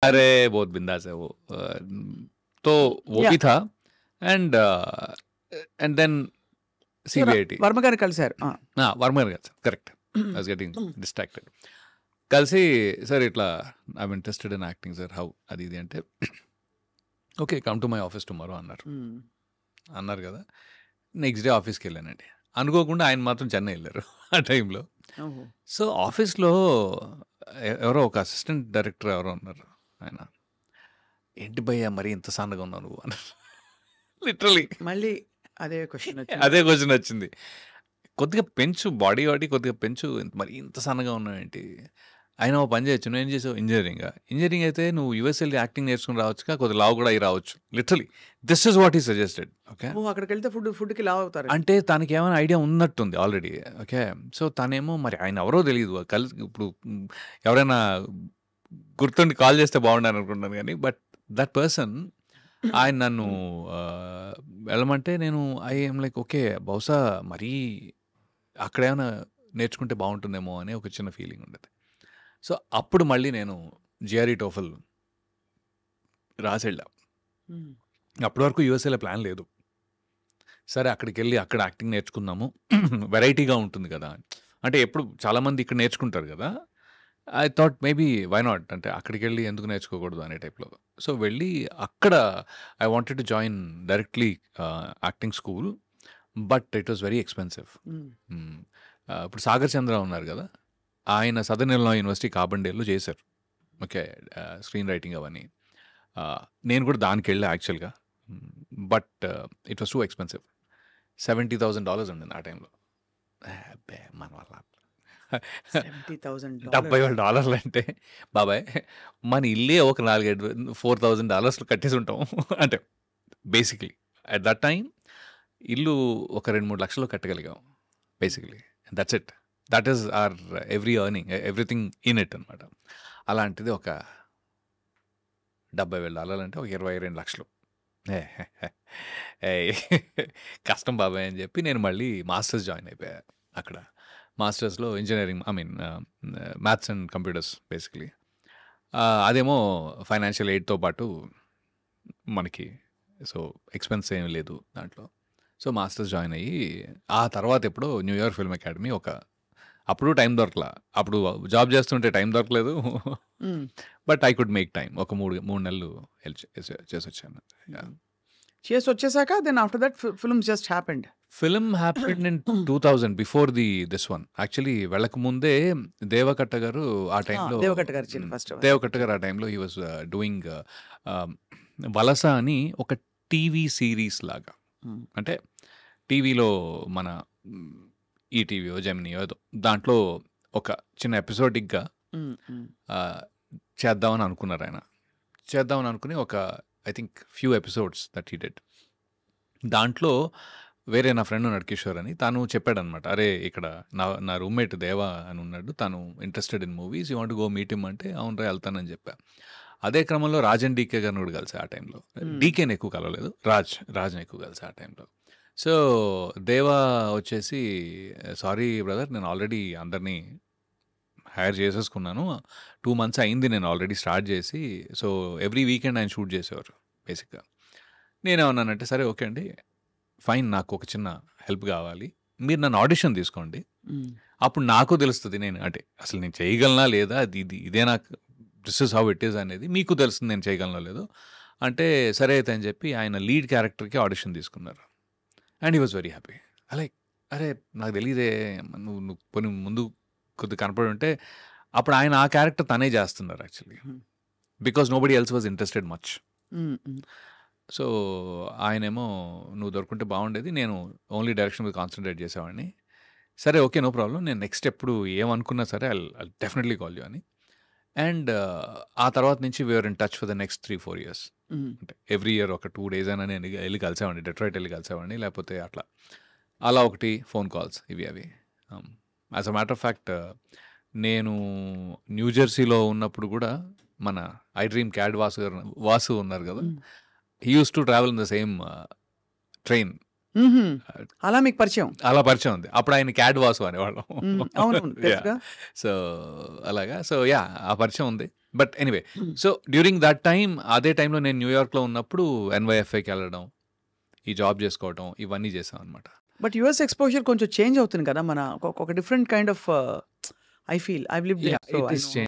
अरे बहुत बिंदास है वो। तो वो యాహ్! भी था and then so, CBIT Varma గారిని కలిసారు. ఆ! Varma garu sir correct. I was getting distracted. కలిసి సార్ ఇట్లా I'm interested in acting sir how అది ఇది అంటే okay come to my office tomorrow అన్నారు. అన్నారు కదా, నెక్స్ట్ డే ఆఫీస్కి వెళ్ళానండి. అనుకోకుండా ఆయన మాత్రం చెన్నై వెళ్ళారు ఆ టైంలో. ఓహో! సో ఆఫీస్లో ఎవరో ఒక అసిస్టెంట్ డైరెక్టర్ ఎవరో ఉన్నారు. ఆయన ఏంటి భయ్యా మరి ఇంత సన్నగా ఉన్నావు నువ్వు అన్నారు. లిటరలీ మళ్ళీ అదే క్వెషన్ వచ్చింది. అదే క్వశ్చన్ వచ్చింది. కొద్దిగా పెంచు, బాడీ కొద్దిగా పెంచు, మరి ఇంత సన్నగా ఉన్నావు ఏంటి? ఆయన ఓ పని చేయొచ్చు, నువ్వేం చేసావు? ఇంజనీరింగ్ అయితే నువ్వు యూఎస్ వెళ్ళి యాక్టింగ్ నేర్చుకుని రావచ్చుగా, కొద్దిగా లావు కూడా అయి రావచ్చు. లిటరలీ దిస్ ఇస్ వాట్ ఈ సజెస్టెడ్. ఓకే, ఓహ్! అక్కడికెళ్తే ఫుడ్‌కి లావు అవుతారు. అంటే తనకి ఏమైనా ఐడియా ఉన్నట్టుంది ఆల్రెడీ. ఓకే, సో తనేమో మరి ఆయన ఎవరో తెలియదు. కలిసి ఇప్పుడు ఎవరైనా గుర్తుండి కాల్ చేస్తే బాగుండని అనుకుంటున్నాను కానీ, బట్ దట్ పర్సన్ ఆయన నన్ను వెళ్ళమంటే నేను ఐఎమ్ లైక్ ఓకే, బహుశా మరీ అక్కడేమైనా నేర్చుకుంటే బాగుంటుందేమో అని ఒక చిన్న ఫీలింగ్ ఉండేది. సో అప్పుడు మళ్ళీ నేను జిఆర్ఈ టోఫల్ రాసెళ్ళా. అప్పటి వరకు యూఎస్ఏలో ప్లాన్ లేదు. సరే అక్కడికి వెళ్ళి అక్కడ యాక్టింగ్ నేర్చుకుందాము, వెరైటీగా ఉంటుంది కదా. అంటే ఎప్పుడు చాలామంది ఇక్కడ నేర్చుకుంటారు కదా. I thought maybe why not, అంటే అక్కడికి వెళ్ళి ఎందుకు నేర్చుకోకూడదు అనే టైప్లో. సో వెళ్ళి అక్కడ I wanted to join directly acting school, but it was very expensive. ఇప్పుడు సాగర్ చంద్ర ఉన్నారు కదా, ఆయన సదర్న్ ఇల్లినాయ్ యూనివర్సిటీ కార్బన్డేల్లో చేశారు. ఓకే, స్క్రీన్ రైటింగ్ అవన్నీ. నేను కూడా దానికి వెళ్ళా యాక్చువల్గా, but it was too expensive. $70,000 ఉండింది ఆ టైంలో. మన వల్ల $70,000 $70,000 అంటే బాబాయ్ మన ఇల్లే ఒక 4,000 కట్టేసి ఉంటాం. అంటే బేసిక్లీ అట్ దట్ టైం ఇల్లు ఒక 2-3 లక్షలు కట్టగలిగాం basically. That's it. That is our every earning, everything in it అనమాట. అలాంటిది ఒక $70,000 అంటే ఒక 22 లక్షలు. కష్టం బాబాయ్ అని చెప్పి నేను మళ్ళీ మాస్టర్స్ జాయిన్ అయిపోయా అక్కడ. మాస్టర్స్లో engineering, I mean maths and computers basically. అదేమో ఫైనాన్షియల్ ఎయిడ్తో పాటు మనకి, సో ఎక్స్పెన్స్ ఏం లేదు దాంట్లో. సో మాస్టర్స్ జాయిన్ అయ్యి ఆ తర్వాత ఎప్పుడో న్యూయార్క్ ఫిల్మ్ అకాడమీ అప్పుడు టైం దొరకలా. అప్పుడు జాబ్ చేస్తుంటే టైం దొరకలేదు, but I could make time. ఒక 3 నెలలు చేసి వచ్చాను. చేసి వచ్చేసాక then after that film just happened. Film happened in 2000 before this one. Actually వెళ్ళక ముందే దేవకట్ట గారు ఆ టైంలో, దేవకట్ట గారు ఫస్ట్ దేవకట్ట గారు ఆ టైంలో హీ వాజ్ డూయింగ్ వలస అని ఒక టీవీ సిరీస్ లాగా. అంటే టీవీలో మన ఈటీవీయో జెమినీయో ఏదో దాంట్లో ఒక చిన్న ఎపిసోడిక్గా చేద్దామని అనుకున్నారు ఆయన. చేద్దామని అనుకుని ఒక I think few episodes that he did. దాంట్లో వేరే నా ఫ్రెండ్ ఉన్నాడు కిషోర్ అని, తాను చెప్పాడనమాట, అరే ఇక్కడ నా రూమ్మేట్ దేవా అని ఉన్నాడు, తను interested in movies, you want go meet him అంటే అవునరా వెళ్తానని చెప్పా. అదే క్రమంలో రాజ్ అండ్ డీకే గారిని కూడా కలిసి ఆ టైంలో. డీకేని ఎక్కువ కలవలేదు, రాజ్ని ఎక్కువ కలిసి ఆ టైంలో. సో దేవా వచ్చేసి, సారీ బ్రదర్ నేను ఆల్రెడీ అందరినీ హైర్ చేసేసుకున్నాను, 2 months అయింది నేను ఆల్రెడీ స్టార్ట్ చేసి, సో ఎవ్రీ వీకెండ్ ఆయన షూట్ చేసేవారు బేసిక్గా. నేనేమన్నానంటే సరే ఓకే అండి ఫైన్, నాకు ఒక చిన్న హెల్ప్ కావాలి, మీరు నన్ను ఆడిషన్ తీసుకోండి, అప్పుడు నాకు తెలుస్తుంది నేను అంటే అసలు నేను చేయగలనా లేదా, ఇదే నాకు this is how it is అనేది మీకు తెలుస్తుంది నేను చేయగలనా లేదో అంటే. సరే అయితే అని చెప్పి ఆయన లీడ్ క్యారెక్టర్కి ఆడిషన్ తీసుకున్నారు. And he was very happy. అరే నాకు తెలియదే, నువ్వు కొన్ని ముందు కొద్దిగా కనపడి ఉంటే. అప్పుడు ఆయన ఆ క్యారెక్టర్ తనే చేస్తున్నారు actually, because nobody else was interested much. So ఆయనేమో నువ్వు దొరుకుంటే బాగుండేది, నేను ఓన్లీ డైరెక్షన్ మీద కాన్సన్ట్రేట్ చేసేవాడిని. సరే ఓకే నో ప్రాబ్లం, నేను నెక్స్ట్ ఎప్పుడు ఏమనుకున్నా సరే ఐ డెఫినెట్లీ కాల్ యూ అని. అండ్ ఆ తర్వాత నుంచి we're in touch for the next 3-4 years. అంటే ఎవ్రీ ఇయర్ ఒక 2 days అయినా నేను వెళ్ళి కలిసేవాడిని, డెట్రాయిట్ వెళ్ళి కలిసేవాడిని, లేకపోతే అలా ఒకటి ఫోన్ కాల్స్ ఇవి అవి. As a matter of fact నేను న్యూజెర్సీలో ఉన్నప్పుడు కూడా మన ఐ డ్రీమ్ క్యాడ్ వాసు ఉన్నారు కదా, he use to travel in the same train. అలా మీకు పరిచయం? అలా పరిచయం ఉంది. అప్పుడు ఆయన క్యాడ్ వాసు అనేవాళ్ళం. అవును. సో అలాగా, సో యా ఆ పరిచయం ఉంది. But anyway so during that time అదే టైంలో నేను న్యూయార్క్లో ఉన్నప్పుడు ఎన్వైఎఫ్ఐకి వెళ్ళడం, ఈ జాబ్ చేసుకోవడం ఇవన్నీ చేసాం అనమాట. బట్ యుఎస్ ఎక్స్పోజర్ కొంచెం చేంజ్ అవుతుంది కదా, మన ఒక different kind of I feel I live Yeah, it is